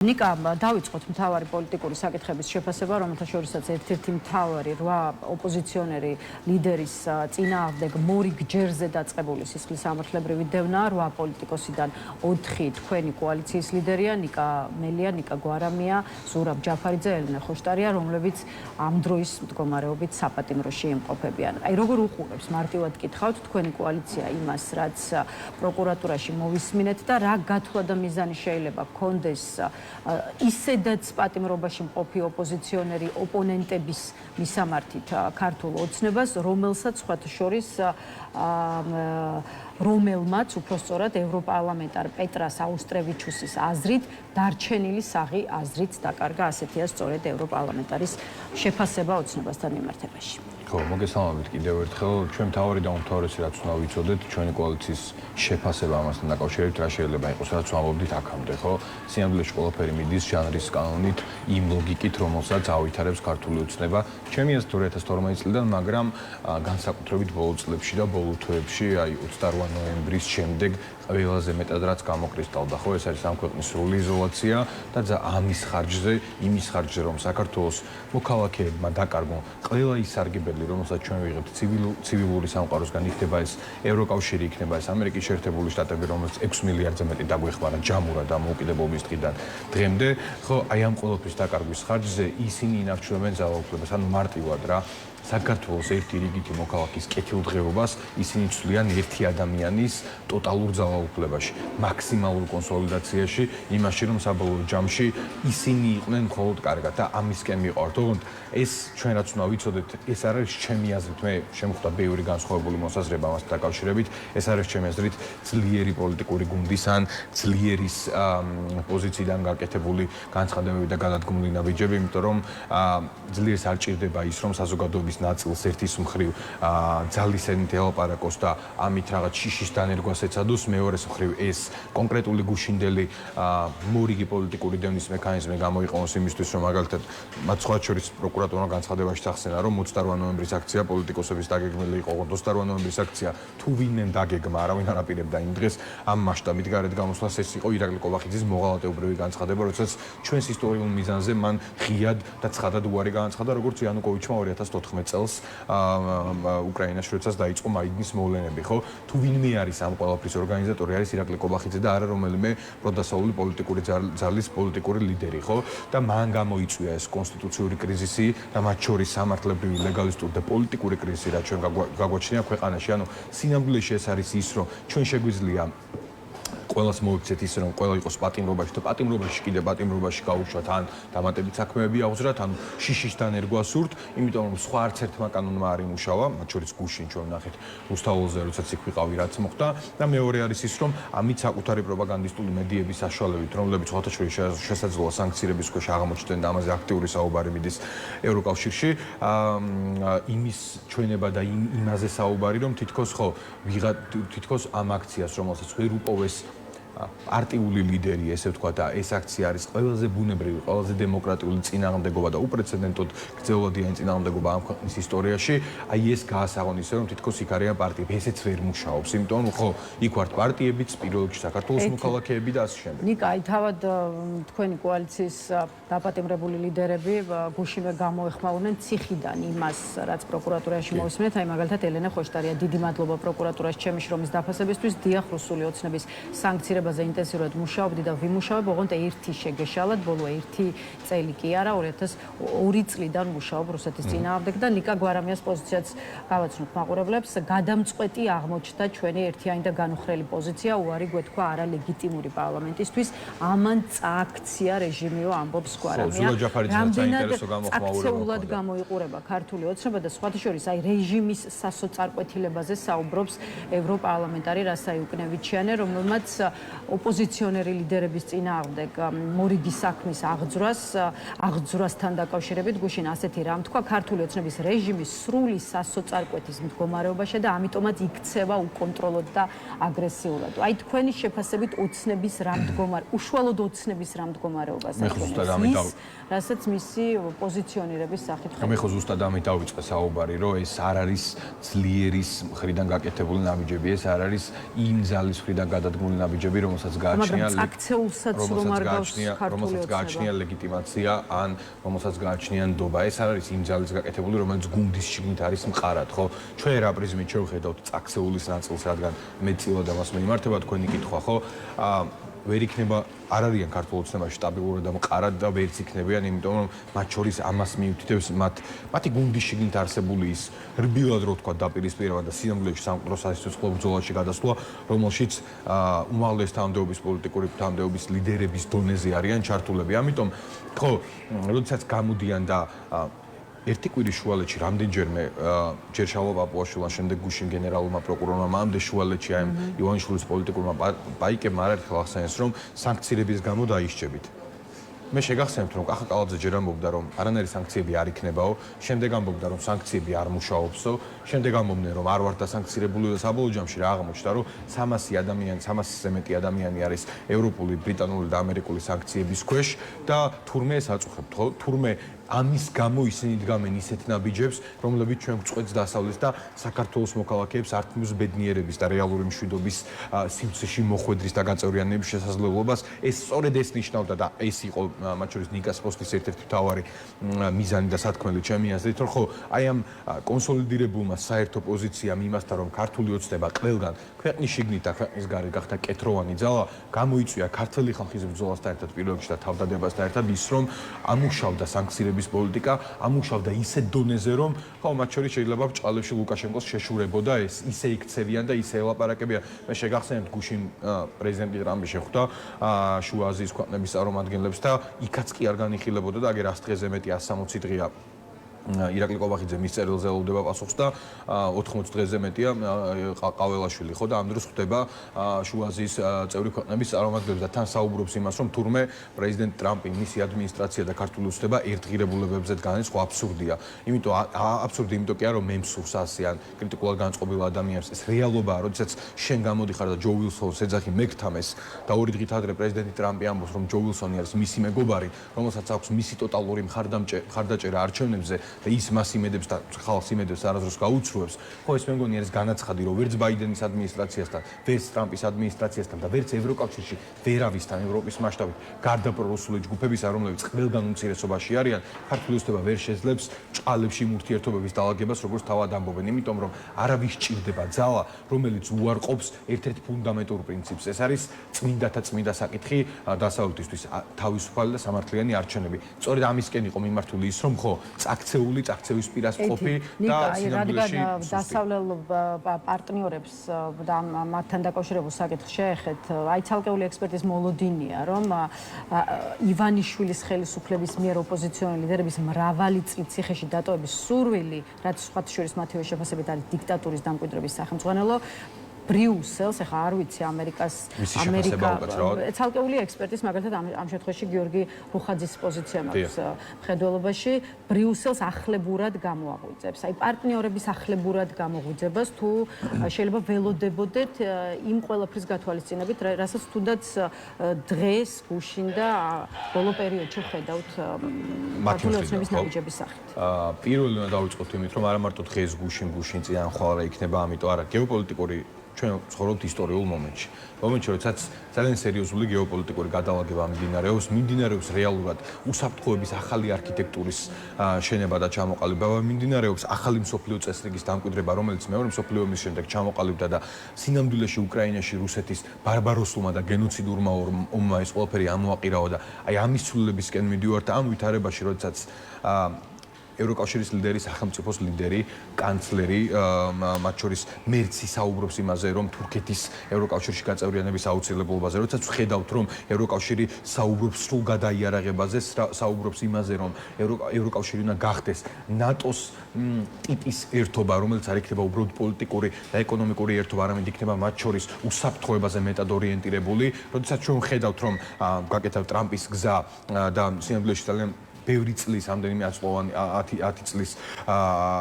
ნიკა, დავიწყოთ მთავარი პოლიტიკური საკითხების შეფასება, რომელთა შორისაც ერთ-ერთი მთავარი 8 ოპოზიციონერი ლიდერის წინააღმდეგ მორიგ ჯერზე დაწყებული სისხლის სამართლებრივი დევნა, 8 პოლიტიკოსიდან 4 თქვენი კოალიციის ლიდერია, ნიკა მელია, ნიკა გვარამია, ზურაბ ჯაფარიძე, ელენე ხოშტარია, რომლებიც ამ დროის მდგომარეობით საპატიმროში იმყოფებიან. აი, როგორ უყურებს მარტივად კითხავთ თქვენი კოალიცია იმას, რაც პროკურატურაში მოვისმინეთ და რა გათვლა და მიზანი შეიძლება გქონდეს ისედაც პატიმრობაში მყოფი ოპოზიციონერი ოპონენტების მისამართით ქართულ ოცნებას, რომელსაც სხვათა შორის რომელმაც უпростоრად ევროპარლამენტარ პეტრას აუსტრევიჩუსის აზრით დარჩენილი საღი აზრით დაკარგა, ასეთია სწორედ ევროპარლამენტარის შეფასება ოცნებასთან მიმართებაში. ხო, მოგესალმებით კიდევ ერთხელ. ჩვენ მთავარი და უმთავრესი რაც უნდა ვიცოდეთ, ჩვენი კოალიციის შეფასება ამასთან დაკავშირებით რა შეიძლება იყოს, რაც ვამბობდით აქამდე, ხო? სინამდვილეში ყველაფერი მიდის ჟანრის კანონით, იმ ლოგიკით, რომელსაც ავითარებს ქართული ოცნება. ჩემი აზრით 2012 წლიდან, მაგრამ განსაკუთრებით ბოლო წლებში და ბოლო თვეებში, აი 28 ნოემბრის შემდეგ ყველაზე მეტად რაც გამოკრისტალდა, ხო, ეს არის ამ ქვეყნის სრული იზოლაცია და ამის ხარჯზე, იმის ხარჯზე, რომ საქართველოს მოქალაქეებმა დაკარგონ ყველა ის სარგებლები, რომელსაც ჩვენ ვიღებთ ცივილური სამყაროსგან, იქნება ეს ევროკავშირი, იქნება ეს ამერიკის შეერთებული შტატები, რომელიც 6 მილიარდზე მეტი დაგვეხმარა ჯამურად დამოუკიდებლობის დღიდან დღემდე, ხო, აი ამ ყოველთვის დაკარგვის ხარჯზე ისინი ინარჩუნებენ ძალაუფლებას, ანუ მარტივად რა საქართველოს ერთი რიგითი მოქალაქის კეთილდღეობას ისინი ცვლიან ერთი ადამიანის ტოტალურ ძალაუფლებაში, მაქსიმალურ კონსოლიდაციაში, იმაში რომ საბოლოო ჯამში ისინი იყვნენ მხოლოდ კარგად და ამისკენ მიყავართ. ოღონდ ეს ჩვენ რაც უნდა ვიცოდეთ, ეს არ არის ჩემი აზრით, მე შემოხვდა ბევრი განსხვავებული მოსაზრება ამასთან დაკავშირებით, ეს არის ჩემი აზრით ძლიერი პოლიტიკური გუნდის ან ძლიერის პოზიციიდან გაკეთებული განცხადებები და გადადგმული ნაბიჯები, იმიტომ რომ ძლიერს არ ჭირდება ის რომ საზოგადოების ნაწილს ერთის მხრივ ძალისენით ელაპარაკოს და ამით რაღაც შიშის დანერგვას ეცადოს, მეორეს მხრივ ეს კონკრეტული გუშინდელი მორიგი პოლიტიკური დევნის მექანიზმი გამოიყენოს იმისთვის, რომ მაგალითად მათ სხვა შორის პროკურატურა განცხადებაში ახსენა, რომ 28 ნოემბრის აქცია პოლიტიკოსების დაგეგმილი იყო, 28 ნოემბრის აქცია თუ ვინმე დაგეგმა, არავინ არ აპირებდა იმ დღეს ამ მასშტაბით გარეთ გამოსვლას, ეს იყო ირაკლი კობახიძის მოღალატეობრივი განცხადება, როდესაც ჩვენს ისტორიულ მიზანზე მან ღიად და ცხადად უარი განაცხადა, როგორც იანუკოვიჩმა 2014 წელს უკრაინაში, როდესაც დაიწყო მაიდნის მოვლენები, ხო? თუ ვინმე არის ამ ყველაფრის ორგანიზატორი, არის ირაკლი კობახიძე და არა რომელიმე პროდასაული პოლიტიკური ძალის პოლიტიკური ლიდერი, ხო? და მან გამოიწვია ეს კონსტიტუციური კრიზისი და მათ შორის სამართლებრივი, ლეგალისტური და პოლიტიკური კრიზისი, რაც ჩვენ გაგვაჩნია ქვეყანაში. ანუ სინამდვილეში ეს არის ის, რომ ჩვენ შეგვიძლია ყველას მოვიქცეთ ის, რომ ყველა იყოს პატიმრობაში და პატიმრობაში კიდე პატიმრობაში გაუშვათ, ან დამატებით საქმეები აღძრათ, ან შიშის დანერგვა სურთ, იმიტომ რომ სხვა არც ერთმა კანონმა არ იმუშავა, მათ შორის გუშინ ჩვენ ვნახეთ რუსთაველზე, როდესაც იქ ვიყავი, რაც მოხდა და მეორე არის ის, რომ ამით საკუთარი პროპაგანდისტული მედიების საშუალებით, რომლებიც სხვათა შორის შესაძლოა სანქციების ქვეშ აღმოჩნდნენ და ამაზე აქტიური საუბარი მიდის ევროკავშირში, იმის ჩვენება და იმაზე საუბარი, რომ თითქოს ხო თითქოს ამ აქციას, რომელსაც ვერ უპოვეს არტიული ლიდერი, ესე ვთქვა და ეს აქცია არის ყველაზე ბუნებრივი, ყველაზე დემოკრატიული წინააღმდეგობა და უპრეცედენტოდ გრძელვადიანი წინააღმდეგობა ამ ქვეყნის ისტორიაში. აი ეს გაასაღონ ისე, რომ თითქოს იქ არიან პარტიები, ესეც ვერ მუშაობს, იმიტომ რომ ხო იქ ვართ პარტიებიც, პირველ რიგში საქართველოს მოქალაქეები და ასე შემდეგ. ნიკა, აი თავად თქვენი კოალიციის დაპატიმრებული ლიდერები გუშინვე გამოეხმაურნენ ციხიდან იმას, რაც პროკურატურაში მოვისმენთ, აი მაგალითად ელენე ხოშტარია, დიდი მადლობა პროკურატურას ჩემი შრომის დაფასებისთვის, დიახ, რუსული ოცნების სანქცირებაზე ინტენსიურად მუშაობდი და ვიმუშავებ, ოღონდ ერთი შეგეშალათ, ბოლო 1 წელი კი არა, 2002 წლიდან მუშაობ რუსეთის წინააღმდეგ და ნიკა გვარამიას პოზიციაც გავაცნობთ მაყურებლებს, გადამწყვეტი აღმოჩნდა ჩვენი ერთიანი და განუხრელი პოზიცია, უარი გვეთქვა არალეგიტიმური პარლამენტისთვის, ამან წააქცია რეჟიმიო ამბობს გვარამია. რამდენად აკცეულად გამოიყურება ქართული ოცნება და სხვათა შორის აი რეჟიმის სასოწარკვეთილებაზე საუბრობს ევროპარლამენტარი რასაიუკნევიჩიანე, რომელმაც ოპოზიციონერი ლიდერების წინააღმდეგ მორიგი საქმის აღძვრასთან დაკავშირებით გუშინ ასეთი რამ თქვა, ქართული ოცნების რეჟიმის სრული სასოწარკვეთის მდგომარეობაში და ამიტომაც იქცევა უკონტროლოდ და აგრესიულად. აი თქვენი შეფასებით ოცნების უშუალოდ ოცნების რა მდგომარეობას ახდენს, რასაც მისი პოზიციონირების სახით ხედავთ. მე ხო ზუსტად ამით დავიწყე საუბარი, რომ ეს არ არის ძლიერის მხრიდან გაკეთებული ნაბიჯები, ეს არ არის იმ ძალის მხრიდან გადადგმული ნაბიჯები, რომელსაც გააჩნია რომელსაც გააჩნია ლეგიტიმაცია ან რომელსაც გააჩნია ნდობა. ეს არ არის იმ ძალის გაკეთებული, რომელიც გუნდის შიგნით არის მყარად, ხო? ჩვენ რა პრიზმით შევხედავთ წაქცეულის ნაწილს, რადგან მეტწილად ამას მეიმართება თქვენი კითხვა, ხო? ვერ იქნება არ არიან ქართულ ოცნებაში სტაბილურად და მყარად და ვერც იქნებიან, იმიტომ რომ მათ შორის ამას მიუთითებს მათი გუნდის შიგნით არსებული ის რბილად რო თქვა დაპირისპირება და სინამდვილეში სამყარო სასიცოცხლო ბრძოლაში გადასვლა, რომელშიც უმაღლეს თანამდებობის პოლიტიკური თანამდებობის ლიდერების დონეზე არიან ჩართულები. ამიტომ ხო, როდესაც გამოდიან და ერთი კვირის შუალედში რამდენჯერმე ჯერ შალვა პაპუაშვილმა, შემდეგ გუშინ გენერალურმა პროკურორმა, მანამდე შუალედში აი ივანიშვილის პოლიტიკურმა პაიკებმა არაერთხელ ახსენეს, რომ სანქციების გამო დაისჯებით. მე შეგახსენებთ, რომ კახა კალაძე ჯერ ამბობდა, რომ არანაირი სანქციები არ იქნებაო, შემდეგ ამბობდა, რომ სანქციები არ მუშაობსო, შემდეგ ამბობდნენ, რომ არ ვართ დასანქცირებული და საბოლოო ჯამში რა აღმოჩნდა, რომ 300-ზე მეტი ადამიანი არის ევროპული, ბრიტანული და ამერიკული სანქციების ქვეშ და თურმე ეს აწუხებთ, ხო? თურმე ამის გამო ისინი დგამენ ისეთ ნაბიჯებს, რომლებიც ჩვენ გვწყვეტს დასავლეთს და საქართველოს მოქალაქეებს ართმევს ბედნიერების და რეალური მშვიდობის სივრცეში მოხვედრის და გაწევრიანების შესაძლებლობას. ეს სწორედ ეს ნიშნავდა და ეს იყო მათ შორის ნიკას პოსტის ერთ-ერთი მთავარი მიზანი და სათქმელი ჩემი აზრით, რომ ხო, აი ამ კონსოლიდირებულმა საერთო პოზიციამ იმასთან, რომ ქართული ოცნება ყველგან ქვეყნის შიგნით და ქვეყნის გარეთ გახდა კეთროვანი ძალა, გამოიწვია ქართული ხალხის ბრძოლასთან ერთად პირველ რიგში და თავდადებასთან ერთად ის, რომ ამუშავდა სანქციების პოლიტიკა, ამუშავდა ისეთ დონეზე, რომ ხო, მათ შორის შეიძლება ბჭყალებში ლუკაშენკოს შეშურებოდა ეს, ისე იქცევიან და ისე ელაპარაკებიან. მე შეგახსენებთ, გუშინ პრეზიდენტი ტრამპი შეხვდა შუა აზიის ქვეყნების წარმომადგენლებს და იქაც კი არ განიხილებოდა და აგერ 100 დღეზე მეტი 160 დღეა ირაკლი ყობახიძე მის წერილზე ელოდება პასუხს და 80 დღეზე მეტია ყაველაშვილი, ხო და ამ დროს ხვდება შუა აზიის წევრი ქვეყნების წარმომადგენლებს და თან საუბრობს იმას, რომ თურმე პრეზიდენტ ტრამპი, მისი ადმინისტრაცია და ქართული ოცნება ერთღირებულებებზე დგანეს, ხო აბსურდია. იმიტომ აბსურდი იმიტომ კი არა, რომ მე მსურს ასიან კრიტიკულად განწყობილ ადამიანს, ეს რეალობაა, როდესაც შენ გამოდიხარ და ჯო ვილსონს ეძახი მეგთამეს და 2 დღით ადრე პრეზიდენტი ტრამპი ამბობს, რომ ჯო ვილსონი არის მისი მეგობარი, რომელსაც აქვს მისი ტოტალური მხარდაჭერა არჩევნებზე და ის მას იმედებს და ხალხს იმედებს არასდროს გაუცრუებს. ხო, ეს მე მგონი არის განაცხადი, რომ ვერც ბაიდენის ადმინისტრაციასთან, ვერც ტრამპის ადმინისტრაციასთან და ვერც ევროკავშირში ვერავისთან ევროპის მასშტაბით გარდა პრორუსული ჯგუფებისა, რომლებიც ყველგან უმცირესობაში არიან, ქართული ოცნება ვერ შეძლებს ჭყალებში იმ ურთიერთობების დაალაგებას, როგორც თავად ამბობენ, იმიტომ რომ არავის ჭირდება ძალა, რომელიც უარყოფს ერთ-ერთ ფუნდამენტურ პრინციპს. ეს არის წმინდა საკითხი დასავლეთისთვის, თავისუფალი და სამართლიანი არჩევნები. სწორედ ამისკენ იყო მიმართული ის, რომ ხო, წაქცევის პირასყოფი და სინამდვილეში დასავლელ პარტნიორებს და მათთან დაკავშირებულ საკითხს შეეხეთ. აი ცალკეული ექსპერტის მოლოდინია, რომ ივანიშვილის ხელისუფლების მიერ ოპოზიციონერი ლიდერების მრავალი წლით ციხეში დატოვების სურვილი, რაც სხვათა შორის მათივე შეფასებით არის დიქტატურის დამკვიდრების სახელმძღვანელო, ბრიუსელს, ახლა არ ვიცი ცალკეული ექსპერტის, მაგალითად ამ შემთხვევაში გიორგი რუხაძის პოზიცია მაქვს მხედველობაში, ბრიუსელს ახლებურად გამოაღვიძებს. აი პარტნიორების ახლებურად გამოღვიძებას თუ შეიძლება ველოდებოდეთ იმ ყველაფრის გათვალისწინებით, რასაც თუნდაც დღეს გუშინ და ბოლო პერიოდში ხედავთ ქართული ოცნების ნაბიჯების სახით. პირველი უნდა დავიწყოთ იმით, რომ არა მარტო დღეს გუშინ წინ ახლა იქნება, ამიტომ არა გეოპოლიტიკური ჩვენ ცხოვრობთ ისტორიულ მომენტში, როდესაც ძალიან სერიოზული გეოპოლიტიკური გადალაგება მიმდინარეობს რეალურად უსაფრთხოების ახალი არქიტექტურის შენება და ჩამოყალიბება, მიმდინარეობს ახალი მსოფლიო წესრიგის დამკვიდრება, რომელიც მეორე მსოფლიო ომის შემდეგ ჩამოყალიბდა და სინამდვილეში უკრაინაში რუსეთის ბარბაროსულმა და გენოციდურმა ომმა ეს ყველაფერი ამოაყირაო და აი ამის ცვლილებისკენ მიდივართ ამ ვითარებაში, როდესაც ევროკავშირის ლიდერი, სახელმწიფოს ლიდერი, კანცლერი, მათ შორის მერცი საუბრობს იმაზე, რომ თურქეთის ევროკავშირში გაწევრიანების აუცილებლობაზე, როდესაც ვხედავთ, რომ ევროკავშირი საუბრობს სრულ გადაიარაღებაზე, საუბრობს იმაზე, რომ ევროკავშირი უნდა გახდეს ნატოს ტიპის ერთობა, რომელიც არ იქნება უბრალოდ პოლიტიკური და ეკონომიკური ერთობა, არამედ იქნება მათ შორის უსაფრთხოებაზე მეტად ორიენტირებული, როდესაც ჩვენ ვხედავთ, რომ გაკეთებ ტრამპის გზა და სინამდვილეში ძალიან ბევრი წლის, რამდენიმე აწლოვანი 10 წლის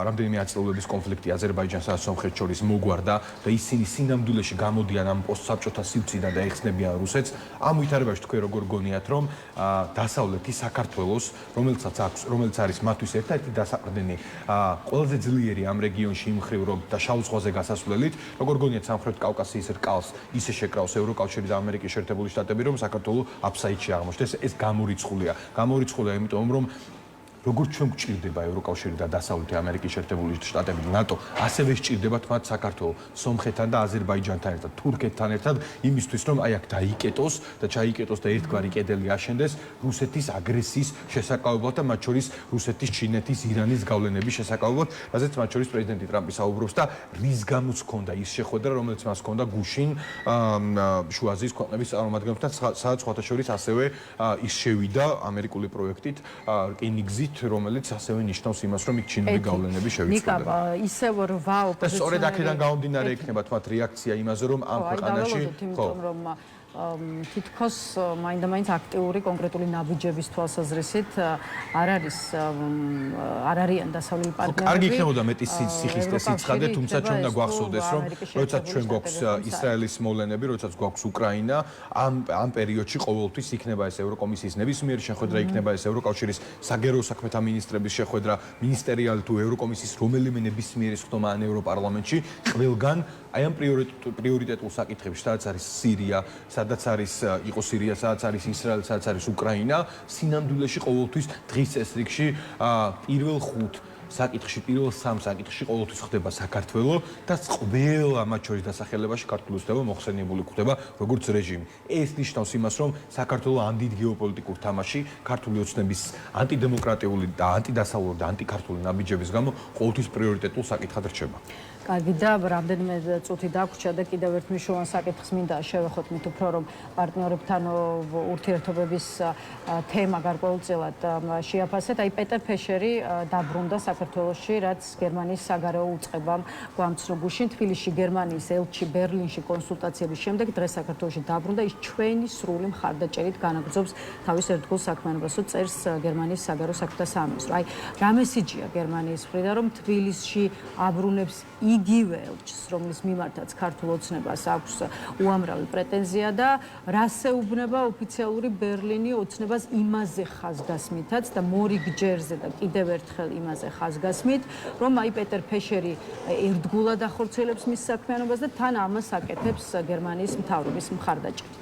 რამდენიმე აწლოვების კონფლიქტი აზერბაიჯანსა და სომხეთს შორის მოგვარდა და ისინი სინამდვილეში გამოდიან ამ პოსტსაბჭოთა სივრციდან და ეხსნებიან რუსეთს. ამ ვითარებაში თქვენ როგორ გონიათ, რომ დასავლეთი საქართველოს, რომელიც არის მათთვის ერთ-ერთი დასაყრდენი, ყველაზე ძლიერი ამ რეგიონში იმ მხრივ, რომ და შავ ზღვაზე გასასვლელით, როგორ გონიათ სამხრეთ კავკასიის რკალს ისე შეკრავს ევროკავშირი და ამერიკის შეერთებული შტატები, რომ საქართველოს აფსაიდში აღმოჩნდეს. ეს გამორიცხულია, იმიტომ რომ როგორც ჩვენ გვჭირდება ევროკავშირი და დასავლეთი ამერიკის შეერთებული შტატები და ნატო, ასევე სჭირდებათ მათ საქართველოს, სომხეთთან და აზერბაიჯანთან ერთად, თურქეთთან ერთად, იმისთვის რომ აი აქ დაიკეტოს და ჩაიკეტოს და ერთგვარი კედელი აშენდეს რუსეთის აგრესიის შესაკავებლად და მათ შორის რუსეთის, ჩინეთის, ირანის გავლენების შესაკავებლად, რაზეც მათ შორის პრეზიდენტი ტრამპი საუბრობს და რის გამოც ჰქონდა ის შეხვედრა, რომელიც მას ჰქონდა გუშინ შუა აზიის ქვეყნების წარმომადგენლებთან, სადაც სხვათა შორის ასევე ის შევიდა ამერიკული პროექტით რკინიგზით, რომელიც ასევე ნიშნავს იმას, რომ იქ ჩინური გავლენები შევიცვალება. ნიკა, ისევ რვა ოპოზიციონერი. და სწორედ აქედან გამომდინარე იქნება თქვათ რეაქცია იმაზე, რომ ამ ქვეყანაში თითქოს მაინდა-მაინც აქტიური კონკრეტული ნაბიჯების თვალსაზრისით არ არიან დასავლელი პარტნიორები. კარგი იქნებოდა მეტი სიხის და სიცხადე, თუმცა ჩვენ უნდა გვახსოვდეს, რომ როდესაც ჩვენ გვაქვს ისრაელის მოვლენები, როდესაც გვაქვს უკრაინა, ამ პერიოდში ყოველთვის იქნება ეს ევროკომისიის ნებისმიერი შეხვედრა, იქნება ეს ევროკავშირის საგარეო საქმეთა მინისტრების შეხვედრა, მინისტერიალი თუ ევროკომისიის რომელიმე ნებისმიერი სხდომა ან ევროპარლამენტში, ყველგან აი ამ პრიორიტეტულ საკითხებში, სადაც არის სირია, სადაც იყო სირია, სადაც არის ისრაელი, სადაც არის უკრაინა, სინამდვილეში ყოველთვის დღის წესრიგში პირველ 5 საკითხში, პირველ 3 საკითხში ყოველთვის ხდება საქართველოს და ყველა მათ შორის დასახელებაში ქართული ხდება მოხსენიებული ხდება როგორც რეჟიმი. ეს ნიშნავს იმას, რომ საქართველოს ამ დიდ გეოპოლიტიკურ თამაში ქართული ოცნების ანტიდემოკრატიული და ანტიდასავლური და ანტიქართული ნაბიჯების გამო ყოველთვის პრიორიტეტულ საკითხად რჩება. კარგი და რამდენიმე წუთი დაგვრჩა და კიდევ ერთ მნიშვნელოვან საკითხს მინდა შევეხოთ მით უფრო რომ პარტნიორებთან ურთიერთობების თემა გარკვეულწილად შეაფასეთ. აი პეტერ ფეშერი დაბრუნდა საქართველოში, რაც გერმანიის საგარეო უწყებამ გვამცნო გუშინ თბილისში გერმანიის ელჩი ბერლინში კონსულტაციების შემდეგ დღეს საქართველოში დაბრუნდა. ის ჩვენი სრული მხარდაჭერით განაგრძობს თავის ერთგულ საქმიანობას, წერს გერმანიის საგარეო საქმეთა სამინისტრო. აი რა მესიჯია გერმანიის მხრიდან, რომ თბილისში აბრუნებს იგივე ელჩს, რომლის მიმართაც ქართულ ოცნებას აქვს უამრავი პრეტენზია და რასეუბნება ოფიციალური ბერლინი ოცნებას იმაზე ხაზგასმითაც და მორიგჯერზე და კიდევ ერთხელ იმაზე ხაზგასმით, რომ აი პეტერ ფეშერი ერთგულად ახორციელებს მის საქმიანობას და თან ამას აკეთებს გერმანიის მთავრობის მხარდაჭერით.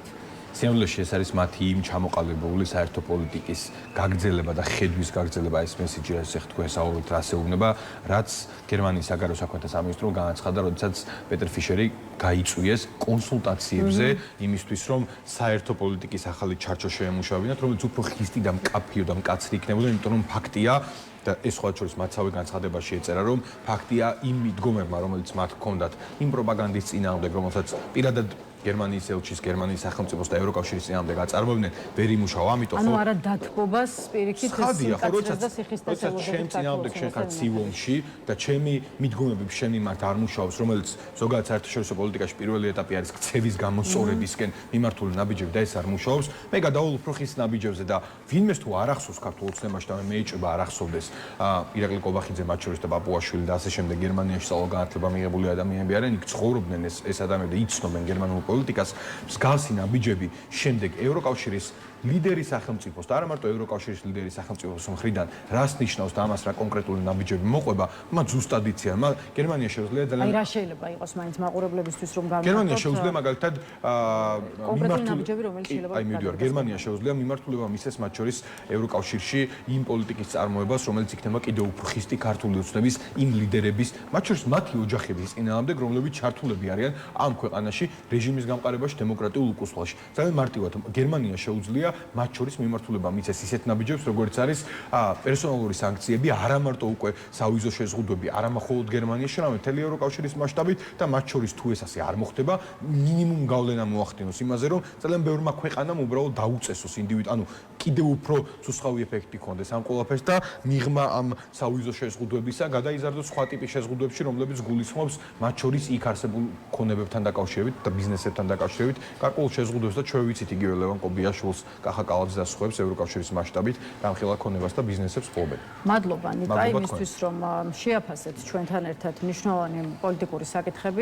სინამდვილეში ეს არის მათი იმ ჩამოყალიბებული საერთო პოლიტიკის გაგრძელება და ხედვის გაგრძელება, ეს მესიჯი, ასე თქვენ საუბრობთ, რასეუბნება, რაც გერმანიის საგარეო საქმეთა სამინისტრომ განაცხადა, როდესაც პეტერ ფიშერი გაიწვიეს კონსულტაციებზე იმისთვის, რომ საერთო პოლიტიკის ახალი ჩარჩო შეემუშავებინათ, რომელიც უფრო ხისტი და მკაფიო და მკაცრი იქნებოდა, იმიტომ რომ ფაქტია და ეს სხვა შორის მათსავე განცხადებაში ეწერა, რომ ფაქტია იმ მიდგომებმა, რომელიც მათ ჰქონდათ იმ პროპაგანდის წინააღმდეგ, რომელსაც პირადად გერმანიის ელჩის, გერმანიის სახელმწიფოს და ევროკავშირის წინააღმდეგ აწარმოებდნენ, ვერ იმუშავა, ამიტომ ანუ არა დათბობას პირიქით როცა შენ წინააღმდეგ შენ ხარ ცივომში და ჩემი მიდგომები შენ მიმართ არ მუშაობს, რომელიც ზოგადად საერთაშორისო პოლიტიკაში პირველი ეტაპი არის ქცევის გამოსწორებისკენ მიმართული ნაბიჯები და ეს არ მუშაობს. მე გადავალ უფრო ხის ნაბიჯებზე და ვინმეს თუ არ ახსოვს ქართულ ოცნებაში და მე ეჭვება არ ახსოვდეს ირაკლი კობახიძე, მათ შორის და პაპუაშვილი და ასე შემდეგ გერმანიაში სწავლგანათლება მიიღებული ადამიანები არიან, იქ ცხოვრობდნენ ეს ადამიანები და იცნობენ გერმანულ პოლიტიკას. მსგავსი ნაბიჯები შემდეგ ევროკავშირის ლიდერის სახელმწიფოს და არა მარტო ევროკავშირის ლიდერის სახელმწიფოს მხრიდან რას ნიშნავს და ამას რა კონკრეტული ნაბიჯები მოყვება, მათ ზუსტად იციან. გერმანია შეუძლია ძალიან აი რა შეიძლება იყოს მაინც მაყურებლებისთვის რომ გამოვიდეთ. გერმანია შეუძლია მაგალითად კონკრეტული ნაბიჯები რომელიც შეიძლება აი მივიდივარ, გერმანია შეუძლია მიმართულება მისცეს მათ შორის ევროკავშირში იმ პოლიტიკის წარმოებას, რომელიც იქნება კიდევ უფრო ხისტი ქართული ოცნების იმ ლიდერების, მათ შორის მათი ოჯახების წინააღმდეგ, რომლებიც ჩართულები არიან ამ ქვეყანაში რეჟიმის გამყარებაში, დემოკრატიულ უკუსლაში. ძალიან მარტივად გერმანია შეუძლია მათ შორის მიმართულება მიცეს ისეთ ნაბიჯებს, როგორც არის პერსონალური სანქციები, არა მარტო უკვე სავიზო შეზღუდვები, არა მხოლოდ გერმანიაში, არამედ მთელი ევროკავშირის მასშტაბით და მათ შორის თუ ეს ასე არ მოხდება, მინიმუმ გავლენა მოახდინოს იმაზე, რომ ძალიან ბევრმა ქვეყანამ უბრალოდ დაუწესოს ანუ კიდევ უფრო ცუცხავი ეფექტი ქონდეს ამ ყველაფერს და მიღმა ამ სავიზო შეზღუდვებისა გადაიზარდოს სხვა ტიპის შეზღუდვებში, რომლებიც გულისხმობს მათ შორის იქ არსებულ ქონებებთან დაკავშირებით და ბიზნესებთან დაკავშირებით, გარკვეულ შეზღუდვებს და ჩვენ ვიცით იგივე ლევან კობიაშვილს კახა კალაძე და სხვებს ევროკავშირის მასშტაბით გამხელა ქონებას და ბიზნესებს ყოფენ. მადლობა ნიკა მადლობა იმისთვის რომ შეაფასეთ ჩვენთან ერთად მნიშვნელოვანი პოლიტიკური საკითხები.